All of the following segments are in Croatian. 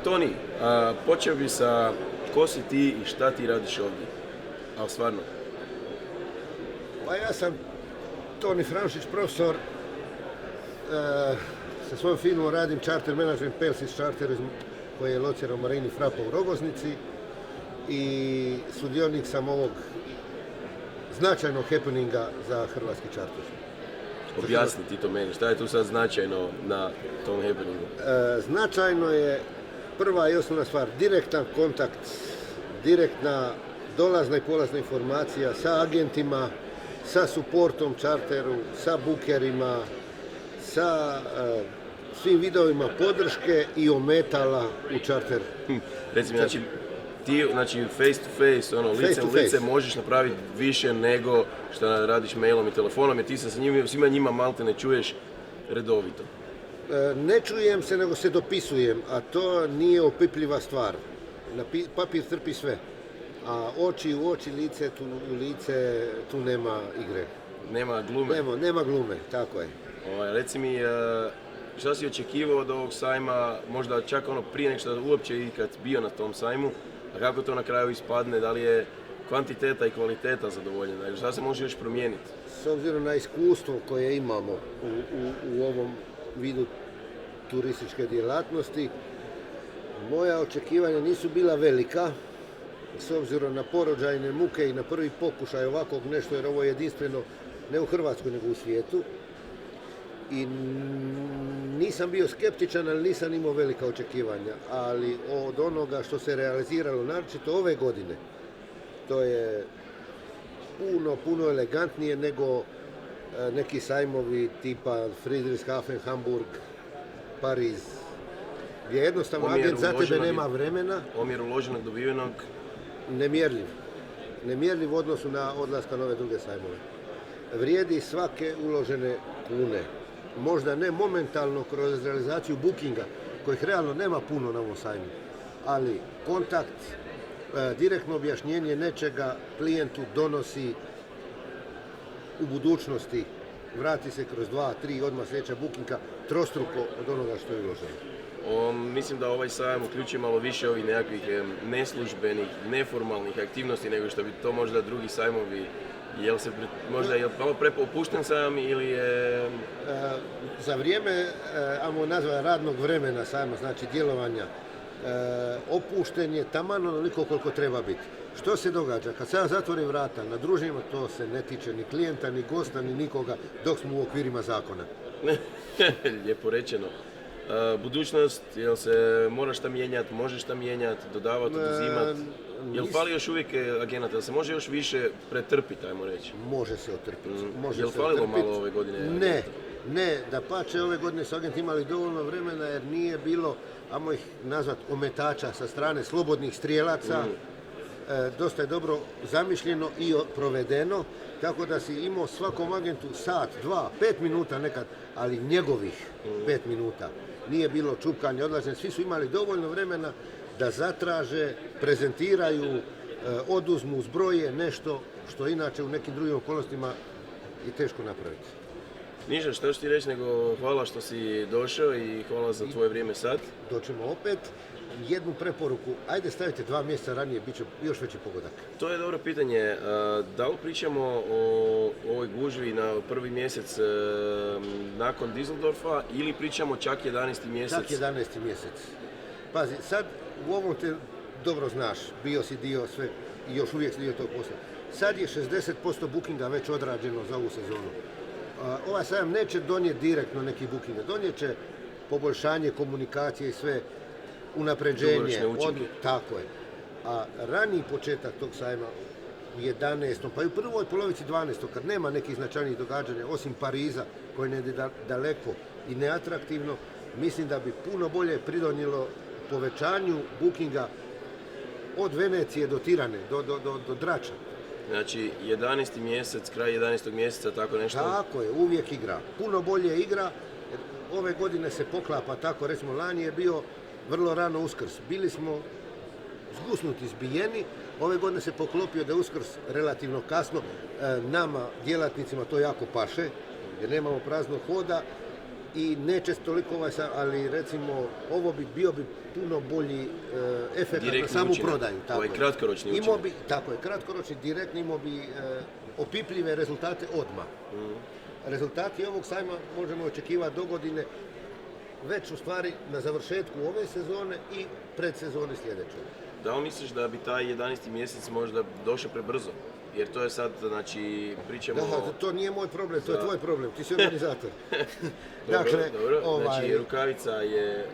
Toni, počeo bi sa ko si ti i šta ti radiš ovdje? Ali stvarno. Pa ja sam Toni Franšić, profesor. Sa svojom firmom radim charter management Pelsis Charter koji je lociran u Marini Frapa u Rogoznici i sudionik sam ovog značajnog happeninga za hrvatski charter. Objasni ti to meni, šta je tu sad značajno na tom happeningu? Značajno je prva i osnovna stvar, direktan kontakt, direktna dolazna i polazna informacija sa agentima, sa supportom charteru, sa bookerima, sa svim vidovima podrške i ometala u charter. Recimo, ti face to face, lice u lice možeš napraviti više nego što radiš mailom i telefonom, jer ti se sa svima njima malte ne čuješ redovito. Ne čujem se, nego se dopisujem, a to nije opipljiva stvar. Papir trpi sve, a oči u oči, lice u lice, tu nema igre. Nema glume? Nema glume, tako je. Reci mi, šta si očekivao od ovog sajma, možda čak prije nego što uopće ikad bio na tom sajmu, a kako to na kraju ispadne, da li je kvantiteta i kvaliteta zadovoljena, šta se može još promijeniti? S obzirom na iskustvo koje imamo u ovom vidu turističke djelatnosti, moja očekivanja nisu bila velika, s obzirom na porođajne muke i na prvi pokušaj ovakvog nešto, jer ovo je jedinstveno ne u Hrvatskoj nego u svijetu. I nisam bio skeptičan, ali nisam imao velika očekivanja. Ali od onoga što se realiziralo, naročito ove godine, to je puno elegantnije nego neki sajmovi tipa Friedrichshafen, Hamburg, Pariz, gdje jednostavno agent za tebe nema vremena. Omjer uloženog dobivenog? Nemjerljiv u odnosu na odlaska na ove druge sajmove. Vrijedi svake uložene kune. Možda ne momentalno kroz realizaciju bookinga, kojih realno nema puno na ovom sajmu, ali kontakt, direktno objašnjenje nečega klijentu donosi u budućnosti, vrati se kroz 2-3 odmah sljedeća bookinga trostruko od onoga što je uloženo. Mislim da ovaj sajam uključuje malo više ovih nekakvih neslužbenih, neformalnih aktivnosti nego što bi to možda drugi sajmovi. Je li malo preopušten sajam ili je... Za vrijeme, ajmo nazvati radnog vremena sajma, znači djelovanja, opušten je taman onoliko koliko treba biti. Što se događa? Kad sajam zatvori vrata na druženjima, to se ne tiče ni klijenta, ni gosta, ni nikoga, dok smo u okvirima zakona. Lijepo rečeno. Budućnost, jel se moraš šta mijenjati, možeš šta mijenjati, dodavati, oduzimati? Jel fali još uvijek agenata, jel se može još više pretrpiti, ajmo reći? Može se otrpiti. Jel falilo malo ove godine? Ne, dapače, ove godine su agenti imali dovoljno vremena jer nije bilo, ajmo ih nazvati, ometača sa strane slobodnih strijelaca. Dosta je dobro zamišljeno i provedeno, tako da si imao svakom agentu sat, 2, 5 minuta nekad, ali njegovih 5 minuta. Nije bilo čupkanje, odlaženje, svi su imali dovoljno vremena da zatraže, prezentiraju, oduzmu, zbroje nešto što inače u nekim drugim okolnostima je teško napraviti. Ništa, što ću ti reći nego hvala što si došao i hvala za tvoje vrijeme sad. Doćemo opet. Jednu preporuku, ajde stavite 2 mjeseca ranije, bit će još veći pogodak. To je dobro pitanje. Da li pričamo o ovoj gužvi na prvi mjesec nakon Düsseldorfa ili pričamo čak 11. mjesec? Čak 11. mjesec. Pazi, sad u ovom te dobro znaš, bio si dio sve i još uvijek si dio tog posla. Sad je 60% bookinga već odrađeno za ovu sezonu. Ovaj sajam neće donijeti direktno neki bookinga, donijet će poboljšanje komunikacije i sve, unapređenje, tako je. A raniji početak tog sajma u 11. pa i u prvoj polovici 12. kad nema nekih značajnih događanja, osim Pariza, koje ne je daleko i neatraktivno, mislim da bi puno bolje pridonijelo povećanju bookinga od Venecije do Tirane, do Drača. Znači 11. mjesec, kraj 11. mjeseca, tako nešto? Tako je, uvijek igra. Puno bolje igra, jer ove godine se poklapa tako, recimo lani je bio vrlo rano Uskrs. Bili smo zgusnuti, zbijeni. Ove godine se poklopio da je Uskrs relativno kasno. Nama, djelatnicima, to jako paše, jer nemamo praznog hoda. i neće toliko ali recimo ovo bio bi puno bolji efekt na Direktni samu učinak. prodaju. Ovaj kratkoročni učinak. Imao bi, tako je, kratkoročni, direktni, imao bi opipljive rezultate odmah. Rezultati ovog sajma možemo očekivati do godine, već u stvari na završetku ove sezone i predsezone sljedeće. Da li misliš da bi taj 11. mjesec možda došao prebrzo? Jer to je sad, znači, pričamo Da, to nije moj problem, to je tvoj problem, ti si organizator. Dobro. Znači, rukavica je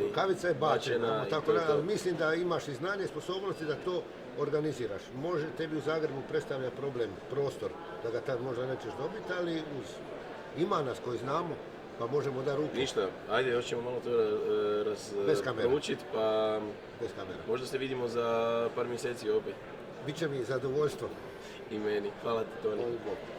rukavica je bačena, i tako to je to. ali mislim da imaš i znanje i sposobnosti da to organiziraš. Može tebi u Zagrebu predstavlja problem prostor, da ga tad možda nećeš dobiti, ali ima nas koji znamo, pa možemo da ruke. Ništa, ajde, još ćemo malo to Bez kamera. proučiti, pa Bez kamera. možda se vidimo za par mjeseci opet. Biće mi zadovoljstvo. I meni. Hvala ti, Toni. Hvala Bogu.